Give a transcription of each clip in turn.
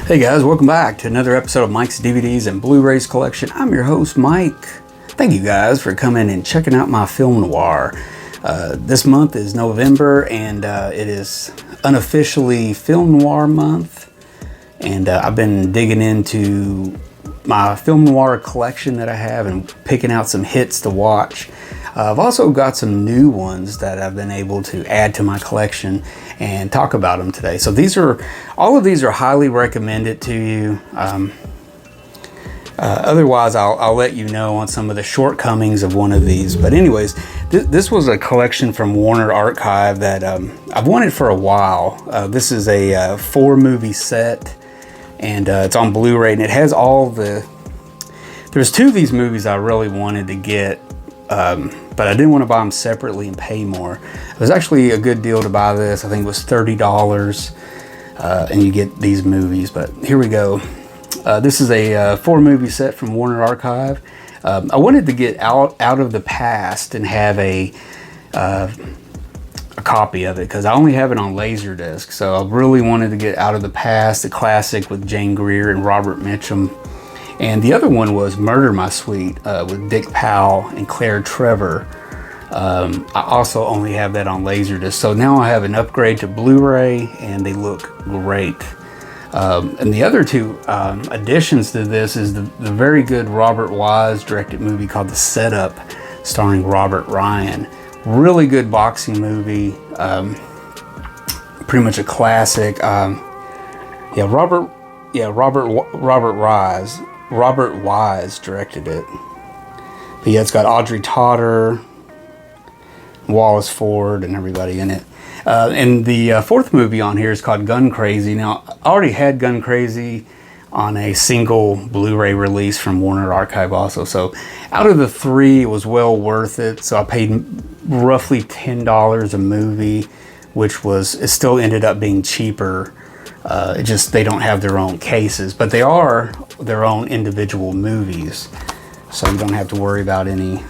Hey guys, welcome back to another episode of Mike's DVDs and Blu-rays collection. I'm your host, Mike. Thank you guys for coming and checking out my film noir. This month is November, and it is unofficially film noir month. And I've been digging into my film noir collection that I have and picking out some hits to watch. I've also got some new ones that I've been able to add to my collection and talk about them today. So all of these are highly recommended to you. Otherwise, I'll let you know on some of the shortcomings of one of these. But anyways, this was a collection from Warner Archive that I've wanted for a while. This is a 4-movie set, and it's on Blu-ray, and it has all there's 2 of these movies I really wanted to get, but I didn't want to buy them separately and pay more. It was actually a good deal to buy this. I think it was $30, and you get these movies. But here we go. This is a 4-movie set from Warner Archive. I wanted to get out of the past and have a copy of it because I only have it on Laserdisc. So I really wanted to get Out of the Past, the classic with Jane Greer and Robert Mitchum. And the other one was Murder My Sweet with Dick Powell and Claire Trevor. I also only have that on Laserdisc. So now I have an upgrade to Blu-ray, and they look great. And the other 2 additions to this is the very good Robert Wise directed movie called The Setup, starring Robert Ryan. Really good boxing movie. Pretty much a classic. Robert Wise directed it. But yeah, it's got Audrey Totter, Wallace Ford, and everybody in it. And the 4th movie on here is called Gun Crazy. Now, I already had Gun Crazy on a single Blu-ray release from Warner Archive also. So out of the 3, it was well worth it. So I paid roughly $10 a movie, which it still ended up being cheaper. They don't have their own cases, but they are their own individual movies. So you don't have to worry about any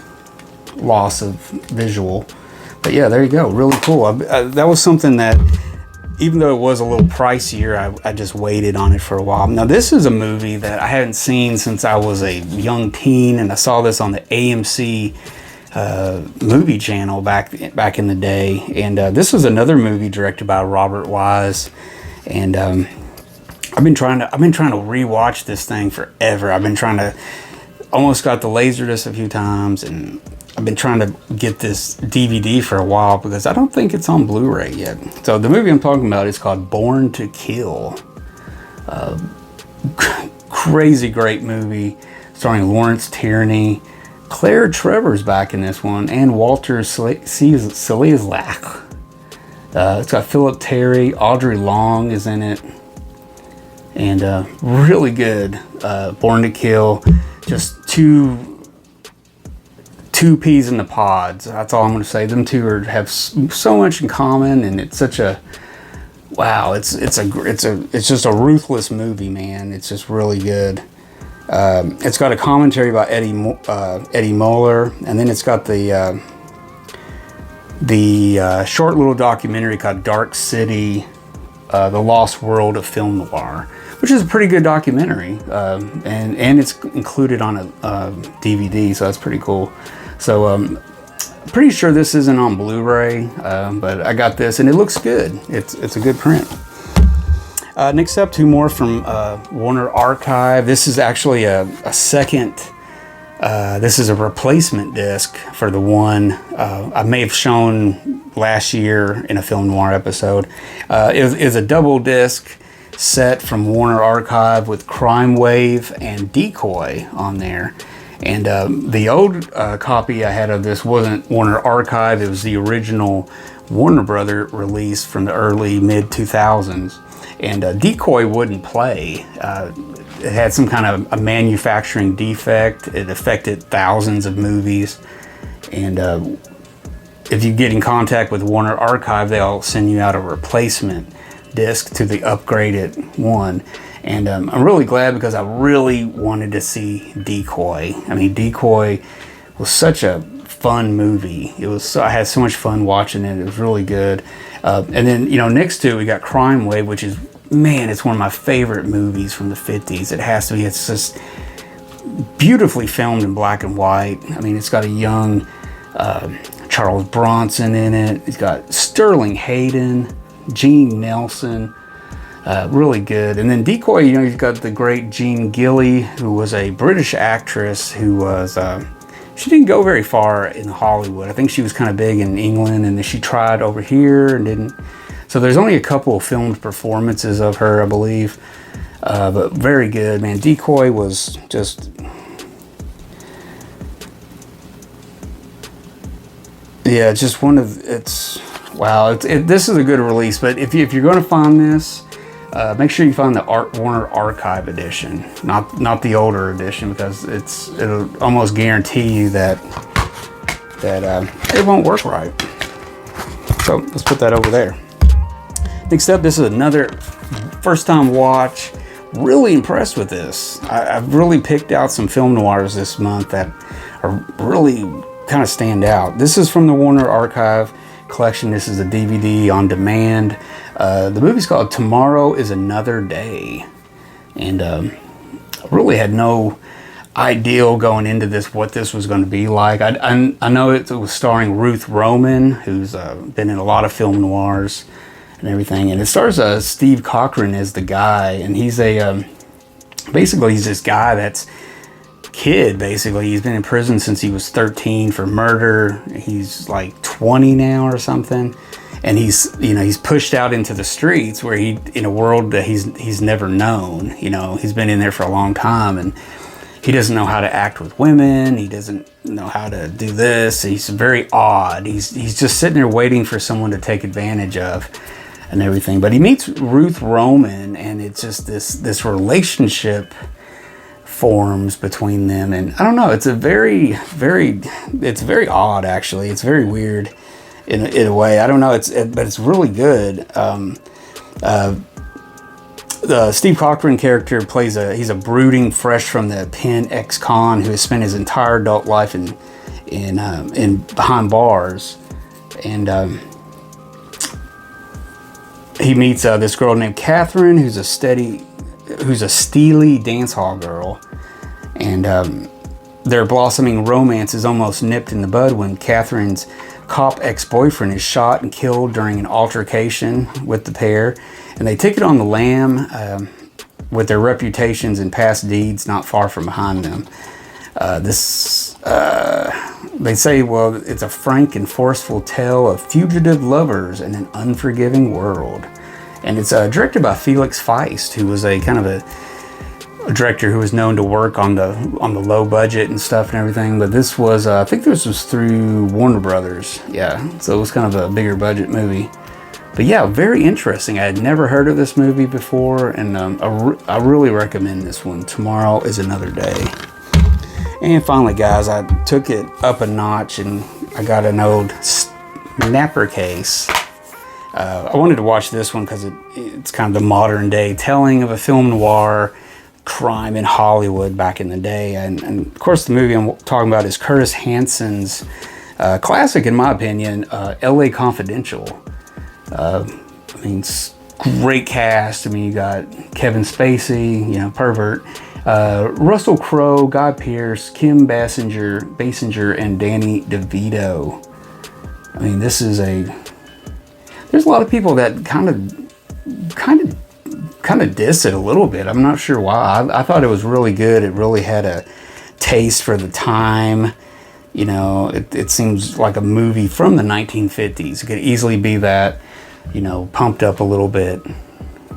loss of visual. But yeah, there you go. Really cool. That was something that, even though it was a little pricier, I just waited on it for a while. Now, this is a movie that I hadn't seen since I was a young teen, and I saw this on the AMC movie channel back in the day. And this was another movie directed by Robert Wise. And I've been trying to rewatch this thing forever. Almost got the Laserdisc a few times, and I've been trying to get this DVD for a while because I don't think it's on Blu-ray yet. So the movie I'm talking about is called Born to Kill. Crazy great movie starring Lawrence Tierney. Claire Trevor's back in this one, and Walter Slezak. It's got Philip Terry, Audrey Long is in it, and really good. Born to Kill, just two peas in the pods. That's all I'm going to say. Them 2 have so much in common, and it's such a wow. It's just a ruthless movie, man. It's just really good. It's got a commentary by Eddie Moeller, and then it's got the short little documentary called Dark City, The Lost World of Film Noir, which is a pretty good documentary, and it's included on a DVD, so that's pretty cool. So pretty sure this isn't on Blu-ray, but I got this, and it looks good. It's a good print. Next up, 2 more from Warner Archive. This is actually a second. This is a replacement disc for the one I may have shown last year in a film noir episode. It is a double disc set from Warner Archive with Crime Wave and Decoy on there. And the old copy I had of this wasn't Warner Archive. It was the original Warner Brother release from the early mid-2000s. And Decoy wouldn't play. It had some kind of a manufacturing defect. It affected thousands of movies. And if you get in contact with Warner Archive, they'll send you out a replacement disc to the upgraded one. And I'm really glad because I really wanted to see Decoy. I mean, Decoy was such a fun movie. I had so much fun watching it. It was really good. And then, next to it, we got Crime Wave, which is man, it's one of my favorite movies from the 50s. It has to be. It's just beautifully filmed in black and white. I mean, it's got a young Charles Bronson in it. It's got Sterling Hayden, Gene Nelson. Really good. And then Decoy, you know, you've got the great Jean Gilly, who was a British actress who was, she didn't go very far in Hollywood. I think she was kind of big in England, and then she tried over here and didn't. So there's only a couple of filmed performances of her, I believe. But very good, man. Decoy was just... yeah, just one of... it's... wow, this is a good release. But if you're going to find this, make sure you find the Warner Archive edition, not the older edition, because it'll almost guarantee you that it won't work right. So let's put that over there. Next up, this is another first time watch. Really impressed with this. I've really picked out some film noirs this month that are really kind of stand out. This is from the Warner Archive Collection. This is a DVD on demand. The movie's called Tomorrow is Another Day. And I really had no idea going into this what this was going to be like. I know it was starring Ruth Roman, who's been in a lot of film noirs and everything. And it stars Steve Cochran as the guy. And he's basically he's this guy that's kid, basically. He's been in prison since he was 13 for murder. He's like 20 now or something. And he's pushed out into the streets where in a world that he's never known. You know, he's been in there for a long time, and he doesn't know how to act with women. He doesn't know how to do this. He's very odd. He's just sitting there waiting for someone to take advantage of and everything. But he meets Ruth Roman, and it's just this relationship forms between them. And I don't know, it's very odd, actually. It's very weird in a way. I don't know, but it's really good. The Steve Cochran character he's a brooding, fresh from the pen ex-con who has spent his entire adult life in behind bars. And he meets this girl named Catherine, who's a steely dance hall girl. And their blossoming romance is almost nipped in the bud when Catherine's cop ex-boyfriend is shot and killed during an altercation with the pair. And they take it on the lam with their reputations and past deeds not far from behind them. They say, well, it's a frank and forceful tale of fugitive lovers in an unforgiving world. And it's directed by Felix Feist, who was a kind of a director who was known to work on the low budget and stuff and everything. But this was, I think this was through Warner Brothers. Yeah, so it was kind of a bigger budget movie. But yeah, very interesting. I had never heard of this movie before, and I really recommend this one. Tomorrow is Another Day. And finally, guys, I took it up a notch and I got an old snapper case. I wanted to watch this one because it's kind of the modern day telling of a film noir crime in Hollywood back in the day. And of course, the movie I'm talking about is Curtis Hanson's classic, in my opinion, LA Confidential. I mean, great cast. I mean, you got Kevin Spacey, you know, pervert, Russell Crowe, Guy Pearce, Kim Basinger, and Danny DeVito. I mean, this is there's a lot of people that kind of diss it a little bit. I'm not sure why. I thought it was really good. It really had a taste for the time. You know, it seems like a movie from the 1950s. It could easily be that, you know, pumped up a little bit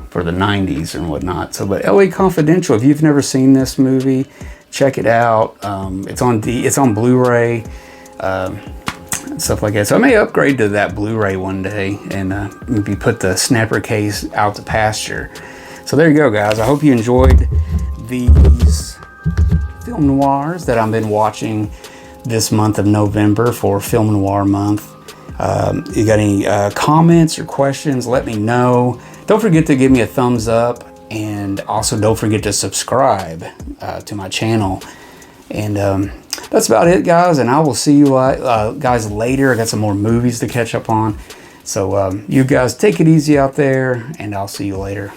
for the 90s and whatnot. So, but LA Confidential, if you've never seen this movie, check it out. It's on Blu-ray, stuff like that. So I may upgrade to that Blu-ray one day and maybe put the snapper case out to pasture. So there you go, guys. I hope you enjoyed these film noirs that I've been watching this month of November for Film Noir Month. You got any comments or questions, let me know. Don't forget to give me a thumbs up, and also don't forget to subscribe to my channel. And that's about it, guys, and I will see you guys later. I got some more movies to catch up on. So you guys take it easy out there, and I'll see you later.